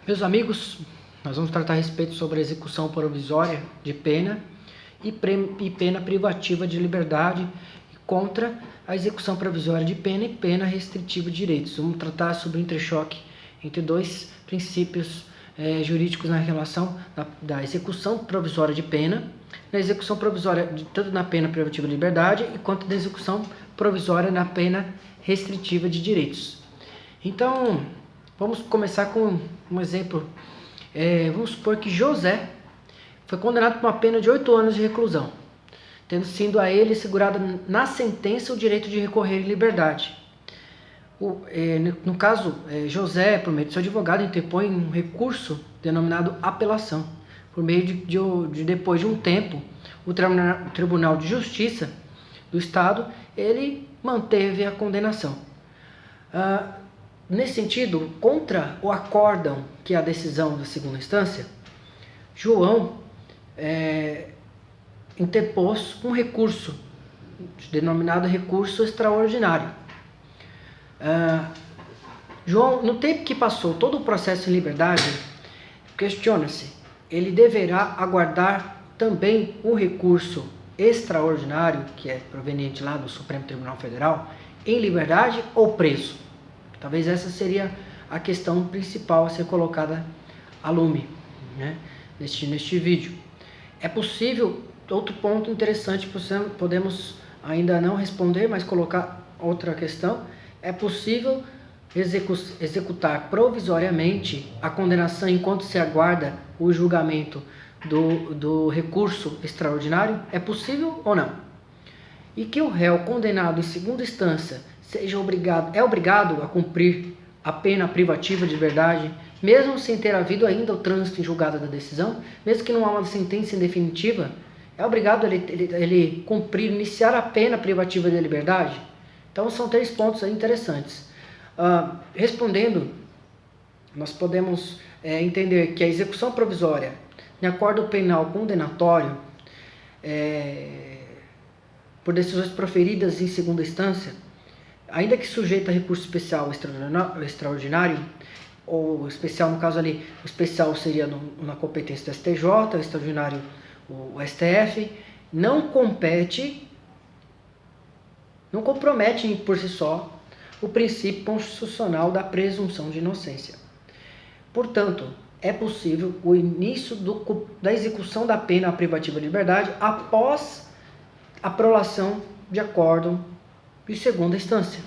Meus amigos, nós vamos tratar a respeito sobre a execução provisória de pena e pena privativa de liberdade contra a execução provisória de pena e pena restritiva de direitos. Vamos tratar sobre o entrechoque entre dois princípios jurídicos na relação da execução provisória de pena, na execução provisória tanto na pena privativa de liberdade e quanto na execução provisória na pena restritiva de direitos. Então, vamos começar com um exemplo. Vamos supor que José foi condenado por uma pena de 8 anos de reclusão, tendo sido a ele assegurado na sentença o direito de recorrer em liberdade. No caso, José, por meio de seu advogado, interpõe um recurso denominado apelação. Por meio de depois de um tempo, o Tribunal de Justiça do Estado, ele manteve a condenação. Nesse sentido, contra o acórdão, que é a decisão da segunda instância, João interpôs um recurso, denominado recurso extraordinário. João, no tempo que passou todo o processo em liberdade, questiona-se, ele deverá aguardar também um recurso extraordinário, que é proveniente lá do Supremo Tribunal Federal, em liberdade ou preso? Talvez essa seria a questão principal a ser colocada a lume, né, neste vídeo. É possível, outro ponto interessante, podemos ainda não responder, mas colocar outra questão, é possível executar provisoriamente a condenação enquanto se aguarda o julgamento do recurso extraordinário? É possível ou não? E que o réu condenado em segunda instância é obrigado a cumprir a pena privativa de liberdade, mesmo sem ter havido ainda o trânsito em julgado da decisão, mesmo que não há uma sentença definitiva, é obrigado ele cumprir, iniciar a pena privativa de liberdade? Então são 3 pontos aí interessantes. Respondendo, nós podemos entender que a execução provisória em acordo penal condenatório por decisões proferidas em segunda instância, ainda que sujeita a recurso especial extraordinário, ou especial, no caso ali, o especial seria na competência do STJ, o extraordinário o STF, não compromete por si só o princípio constitucional da presunção de inocência. Portanto, é possível o início da execução da pena privativa de liberdade após a prolação de acórdão de segunda instância,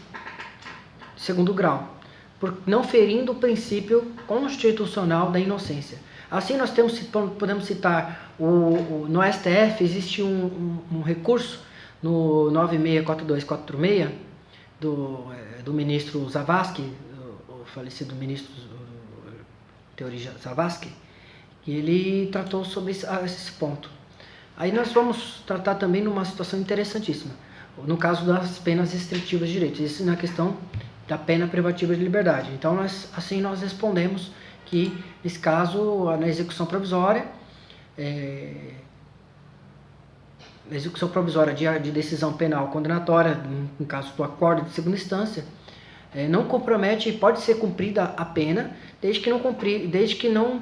de segundo grau, por não ferindo o princípio constitucional da inocência. Assim, nós podemos citar, no STF existe um recurso, no 964246, do ministro Zavascki, o falecido ministro Teori Zavascki, que ele tratou sobre esse ponto. Aí nós vamos tratar também numa situação interessantíssima, no caso das penas restritivas de direitos, isso na questão da pena privativa de liberdade. Então, nós respondemos que, nesse caso, na execução provisória de decisão penal condenatória, no caso do acordo de segunda instância, não compromete, pode ser cumprida a pena, desde que não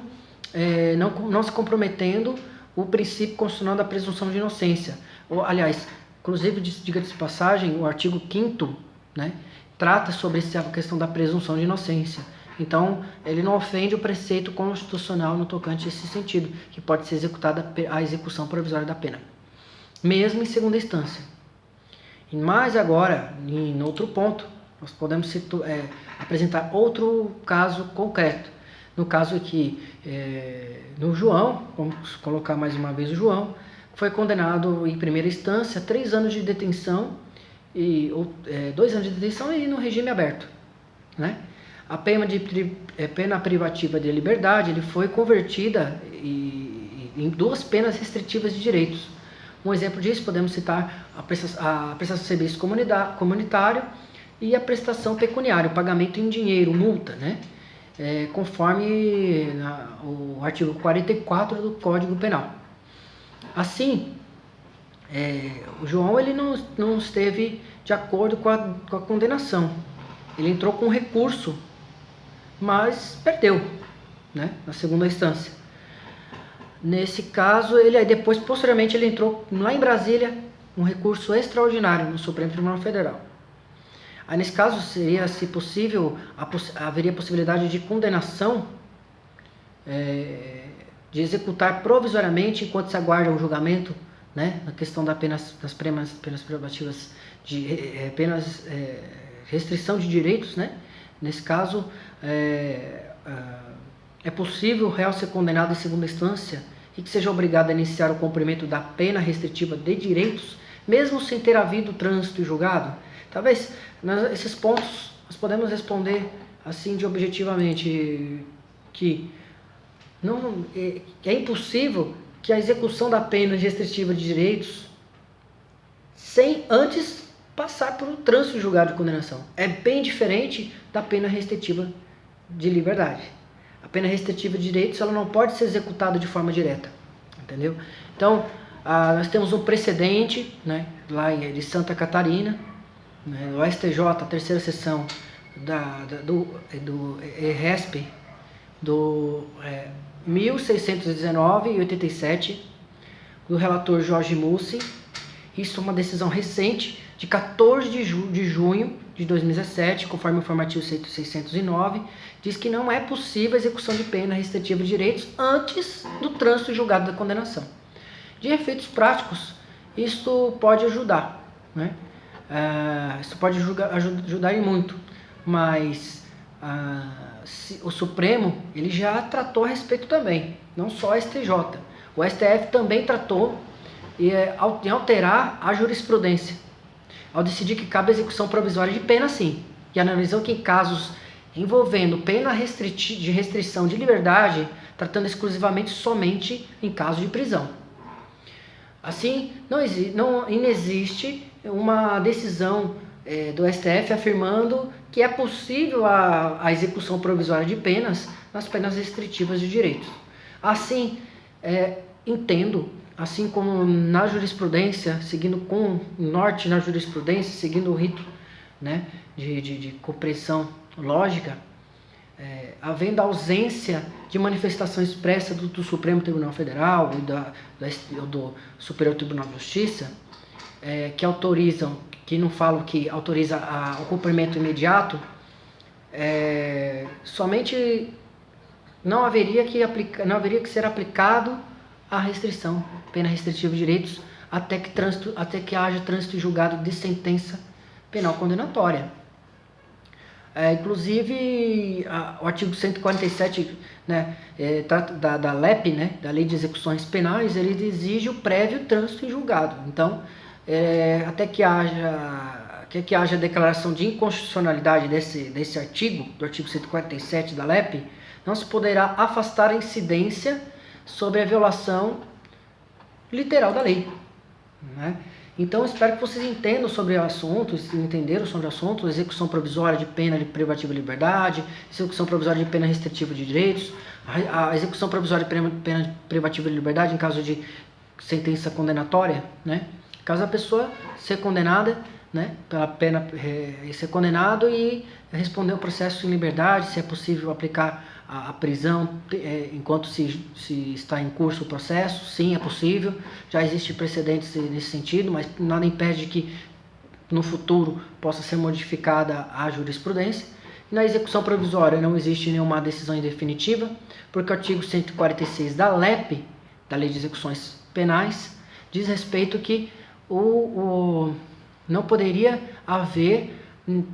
se comprometendo o princípio constitucional da presunção de inocência. Aliás, inclusive, diga-se de passagem, o artigo 5º, né, trata sobre essa questão da presunção de inocência. Então, ele não ofende o preceito constitucional no tocante a esse sentido, que pode ser executada a execução provisória da pena, mesmo em segunda instância. Mas agora, em outro ponto, nós podemos apresentar outro caso concreto. No caso aqui, no João, vamos colocar mais uma vez o João, foi condenado em primeira instância a 3 anos de detenção, 2 anos de detenção e no regime aberto, né? A pena privativa de liberdade ele foi convertida em 2 penas restritivas de direitos. Um exemplo disso podemos citar a prestação de serviço comunitário e a prestação pecuniária, o pagamento em dinheiro, multa, né? Conforme o artigo 44 do Código Penal. Assim, o João ele não esteve de acordo com a condenação. Ele entrou com recurso, mas perdeu. né, na segunda instância. Nesse caso, ele aí depois, posteriormente, ele entrou lá em Brasília um recurso extraordinário no Supremo Tribunal Federal. Aí nesse caso seria, se possível, haveria possibilidade de condenação, de executar provisoriamente enquanto se aguarda o julgamento, né, na questão das penas privativas de restrição de direitos, né. Nesse caso, é possível o réu ser condenado em segunda instância e que seja obrigado a iniciar o cumprimento da pena restritiva de direitos, mesmo sem ter havido trânsito e julgado. Talvez esses pontos nós podemos responder assim de objetivamente que não é impossível que a execução da pena restritiva de direitos sem antes passar por um trânsito e julgado de condenação. É bem diferente da pena restritiva de liberdade. A pena restritiva de direitos ela não pode ser executada de forma direta, entendeu? Então, nós temos um precedente, né, lá de Santa Catarina, né, do STJ, a terceira sessão do ERESP, do 1619 e 87, do relator Jorge Mussi. Isso é uma decisão recente, de 14 de junho de 2017, conforme o informativo 609, diz que não é possível a execução de pena restritiva de direitos antes do trânsito e julgado da condenação. De efeitos práticos, isto pode ajudar, né? Isso pode ajudar em muito, mas o Supremo ele já tratou a respeito também, não só a STJ. O STF também tratou em alterar a jurisprudência, ao decidir que cabe a execução provisória de pena sim, e analisou que em casos envolvendo pena de restrição de liberdade, tratando exclusivamente somente em caso de prisão. Assim, não inexiste uma decisão do STF afirmando que é possível a execução provisória de penas nas penas restritivas de direitos. Assim, entendo, assim como na jurisprudência, seguindo com norte na jurisprudência, seguindo o rito, né, de compreensão lógica, havendo ausência de manifestação expressa do Supremo Tribunal Federal e do Superior Tribunal de Justiça, que autorizam, que não falam que autoriza o cumprimento imediato, somente não haveria que ser aplicado a restrição, pena restritiva de direitos, até que haja trânsito e julgado de sentença penal condenatória. Inclusive, o artigo 147, né, da LEP, né, da Lei de Execuções Penais, ele exige o prévio trânsito em julgado. Então, até que haja declaração de inconstitucionalidade desse artigo, do artigo 147 da LEP, não se poderá afastar a incidência sobre a violação literal da lei, né? Então, espero que vocês entendam sobre o assunto, entenderam sobre o assunto, execução provisória de pena de privativa de liberdade, execução provisória de pena restritiva de direitos, a execução provisória de pena privativa de liberdade em caso de sentença condenatória, né? Caso a pessoa ser condenada, né, pela pena, ser condenado e responder ao processo em liberdade, se é possível aplicar a prisão enquanto se está em curso o processo, sim, é possível. Já existe precedentes nesse sentido, mas nada impede que no futuro possa ser modificada a jurisprudência. Na execução provisória não existe nenhuma decisão definitiva, porque o artigo 146 da LEP, da Lei de Execuções Penais, diz respeito que não poderia haver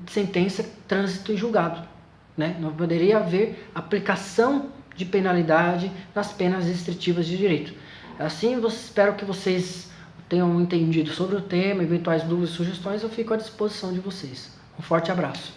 sentença, trânsito e julgado, né? Não poderia haver aplicação de penalidade nas penas restritivas de direito. Assim, espero que vocês tenham entendido sobre o tema, eventuais dúvidas e sugestões, eu fico à disposição de vocês. Um forte abraço.